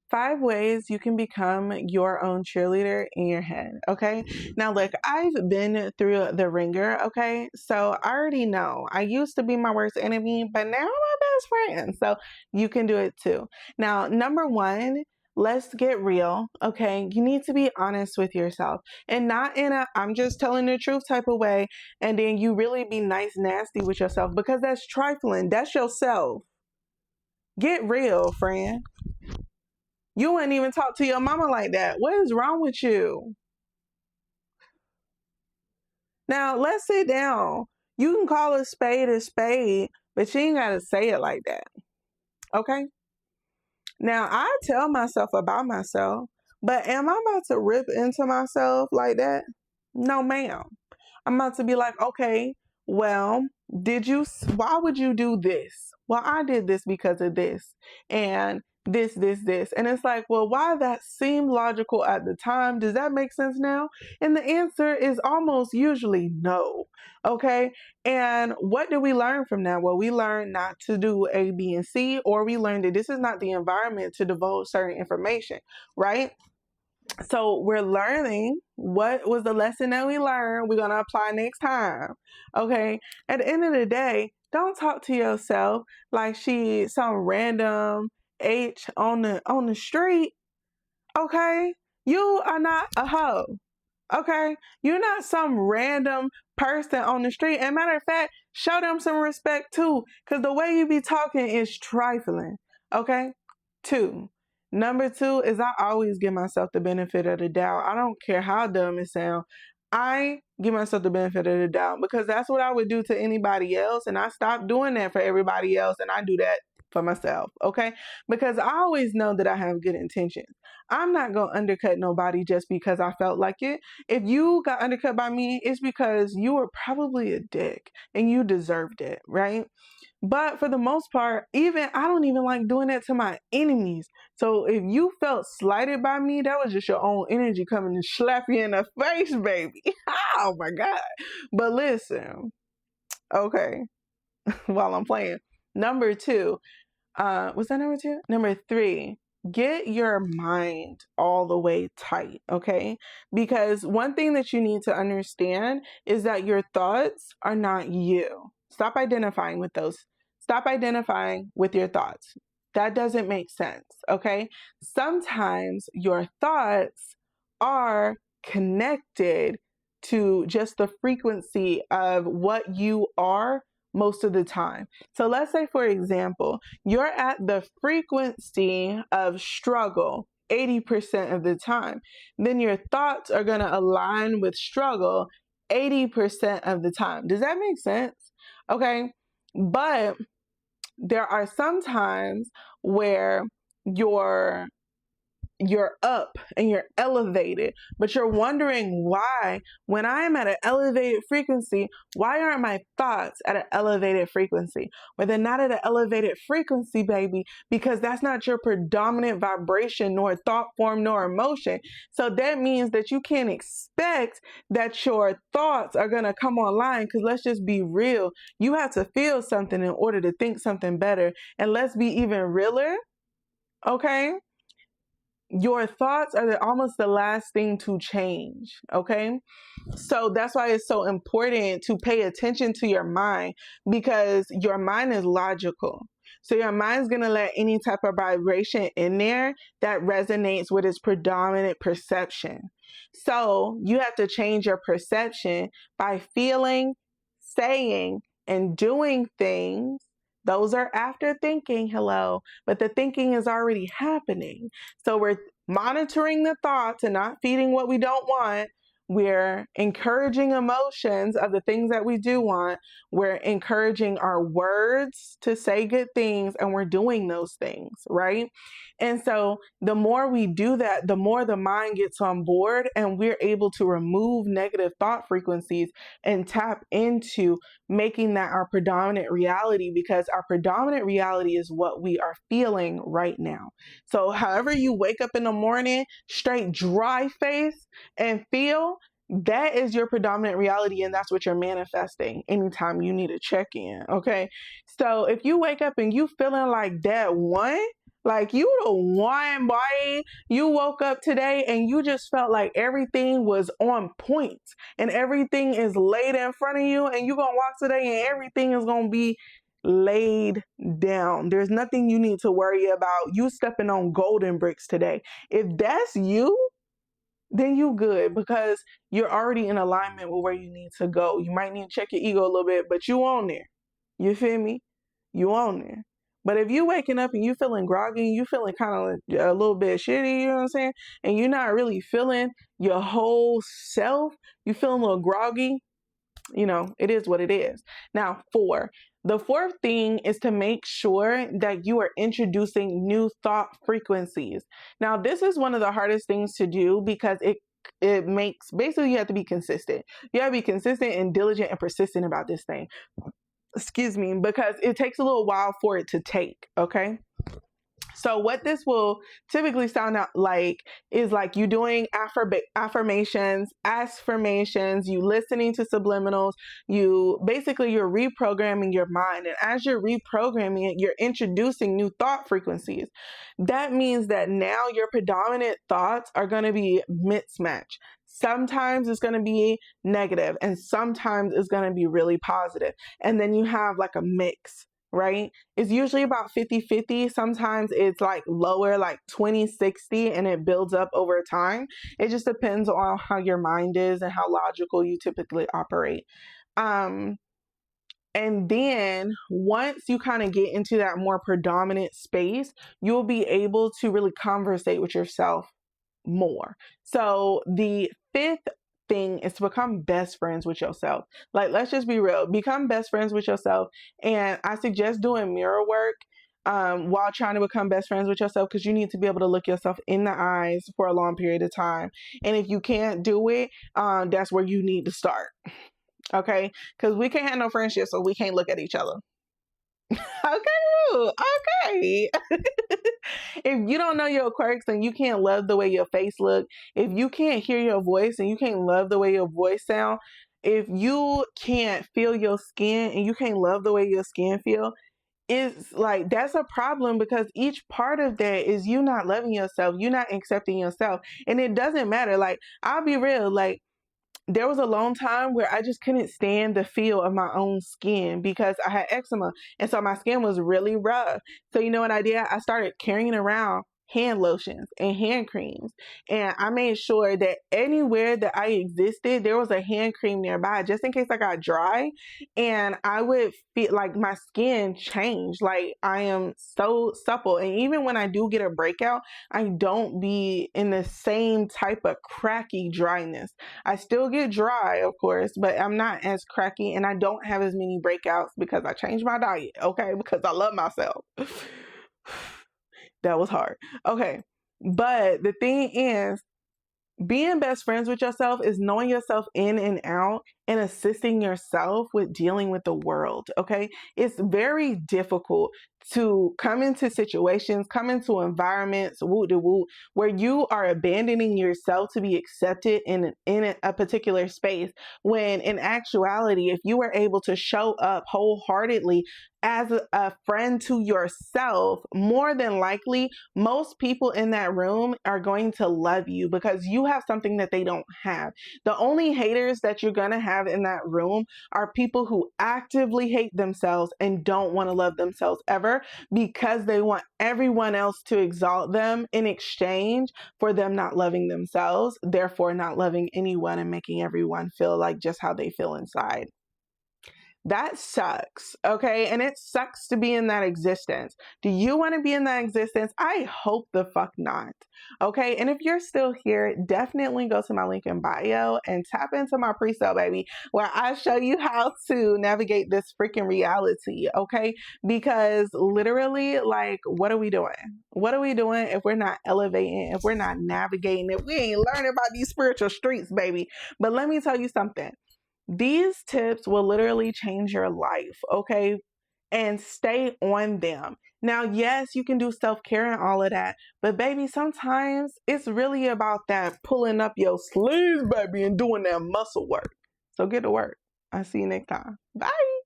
5 ways you can become your own cheerleader in your head. Okay. Now, look, I've been through the ringer. Okay. So I already know I used to be my worst enemy, but now I'm my best friend. So you can do it too. Now, number one, let's get real. Okay. You need to be honest with yourself, and not in a I'm just telling the truth type of way. And then you really be nice, nasty with yourself, because that's trifling. That's yourself. Get real, friend. You wouldn't even talk to your mama like that. What is wrong with you? Now, let's sit down. You can call a spade, but you ain't got to say it like that. Okay? Now, I tell myself about myself, but am I about to rip into myself like that? No, ma'am. I'm about to be like, okay, well, why would you do this? Well, I did this because of this. And this. And it's like, well, why that seemed logical at the time, does that make sense now? And the answer is almost usually no. Okay. And what do we learn from that? Well, we learn not to do A, B, and C, or we learn that this is not the environment to divulge certain information, right? So we're learning what was the lesson that we learned. We're going to apply next time. Okay. At the end of the day, don't talk to yourself like she some random H on the street. Okay. You are not a hoe. Okay. You're not some random person on the street. And matter of fact, show them some respect too, because the way you be talking is trifling. Okay. Number two is I always give myself the benefit of the doubt. I don't care how dumb it sounds. I give myself the benefit of the doubt, because that's what I would do to anybody else. And I stopped doing that for everybody else. And I do that for myself. Okay. Because I always know that I have good intentions. I'm not going to undercut nobody just because I felt like it. If you got undercut by me, it's because you were probably a dick and you deserved it. Right. But for the most part, I don't even like doing that to my enemies. So if you felt slighted by me, that was just your own energy coming to slap you in the face, baby. Oh my God. But listen, okay, while I'm playing. Number two, was that number two? Number three, get your mind all the way tight, okay? Because one thing that you need to understand is that your thoughts are not you. Stop identifying with those. Stop identifying with your thoughts. That doesn't make sense, okay? Sometimes your thoughts are connected to just the frequency of what you are most of the time. So let's say, for example, you're at the frequency of struggle 80% of the time. Then your thoughts are going to align with struggle 80% of the time. Does that make sense? Okay. But there are some times where you're up and you're elevated, but you're wondering why, when I am at an elevated frequency, why aren't my thoughts at an elevated frequency? Well, they're not at an elevated frequency, baby, because that's not your predominant vibration, nor thought form, nor emotion. So that means that you can't expect that your thoughts are going to come online, because let's just be real. You have to feel something in order to think something better. And let's be even realer. Okay. Your thoughts are almost the last thing to change. Okay. So that's why it's so important to pay attention to your mind, because your mind is logical. So your mind's going to let any type of vibration in there that resonates with its predominant perception. So you have to change your perception by feeling, saying, and doing things. Those are after thinking, hello, but the thinking is already happening. So we're monitoring the thoughts and not feeding what we don't want. We're encouraging emotions of the things that we do want. We're encouraging our words to say good things, and we're doing those things, right? And so the more we do that, the more the mind gets on board, and we're able to remove negative thought frequencies and tap into making that our predominant reality, because our predominant reality is what we are feeling right now. So however you wake up in the morning, straight dry face and feel, that is your predominant reality, and that's what you're manifesting anytime you need a check-in. Okay. So if you wake up and you feeling like that one, Like, you the one, boy. You woke up today and you just felt like everything was on point and everything is laid in front of you, and you're going to walk today and everything is going to be laid down. There's nothing you need to worry about. You stepping on golden bricks today. If that's you, then you good, because you're already in alignment with where you need to go. You might need to check your ego a little bit, but you on there. You feel me? You on there. But if you waking up and you feeling groggy, you feeling kind of a little bit shitty, you know what I'm saying? And you're not really feeling your whole self, you feeling a little groggy, it is what it is. Now, the fourth thing is to make sure that you are introducing new thought frequencies. Now, this is one of the hardest things to do, because it makes, basically, you have to be consistent. You have to be consistent and diligent and persistent about this thing. Excuse me, because it takes a little while for it to take, okay? So what this will typically sound out like is like you doing affirmations, you listening to subliminals, you're reprogramming your mind. And as you're reprogramming it, you're introducing new thought frequencies. That means that now your predominant thoughts are going to be mismatched. Sometimes it's going to be negative and sometimes it's going to be really positive. And then you have like a mix, right? It's usually about 50-50. Sometimes it's like lower, like 20-60, and it builds up over time. It just depends on how your mind is and how logical you typically operate. And then once you kind of get into that more predominant space, you'll be able to really conversate with yourself more. So the fifth thing is to become best friends with yourself. Like, let's just be real, become best friends with yourself. And I suggest doing mirror work while trying to become best friends with yourself, because you need to be able to look yourself in the eyes for a long period of time. And if you can't do it, that's where you need to start. Okay? Because we can't have no friendship, so we can't look at each other. Okay. If you don't know your quirks and you can't love the way your face look, if you can't hear your voice and you can't love the way your voice sound, if you can't feel your skin and you can't love the way your skin feel, it's like, that's a problem, because each part of that is you not loving yourself, you not accepting yourself. And it doesn't matter. Like, I'll be real, like, there was a long time where I just couldn't stand the feel of my own skin because I had eczema. And so my skin was really rough. So you know what I did? I started carrying around hand lotions and hand creams. And I made sure that anywhere that I existed, there was a hand cream nearby, just in case I got dry. And I would feel like my skin changed. Like, I am so supple. And even when I do get a breakout, I don't be in the same type of cracky dryness. I still get dry, of course, but I'm not as cracky, and I don't have as many breakouts because I changed my diet, okay? Because I love myself. That was hard. Okay. But the thing is, being best friends with yourself is knowing yourself in and out and assisting yourself with dealing with the world. Okay. It's very difficult to come into situations, come into environments, where you are abandoning yourself to be accepted in a particular space, when in actuality, if you were able to show up wholeheartedly as a friend to yourself, more than likely, most people in that room are going to love you because you have something that they don't have. The only haters that you're going to have in that room are people who actively hate themselves and don't want to love themselves ever, because they want everyone else to exalt them in exchange for them not loving themselves, therefore not loving anyone and making everyone feel like just how they feel inside. That sucks, okay? And it sucks to be in that existence. Do you want to be in that existence? I hope the fuck not, okay? And if you're still here, definitely go to my link in bio and tap into my pre-sale, baby, where I show you how to navigate this freaking reality, okay? Because literally, like, what are we doing? What are we doing if we're not elevating, if we're not navigating, if we ain't learning about these spiritual streets, baby? But let me tell you something. These tips will literally change your life, okay? And stay on them. Now, yes, you can do self-care and all of that, but baby, sometimes it's really about that pulling up your sleeves, baby, and doing that muscle work. So get to work. I'll see you next time. Bye.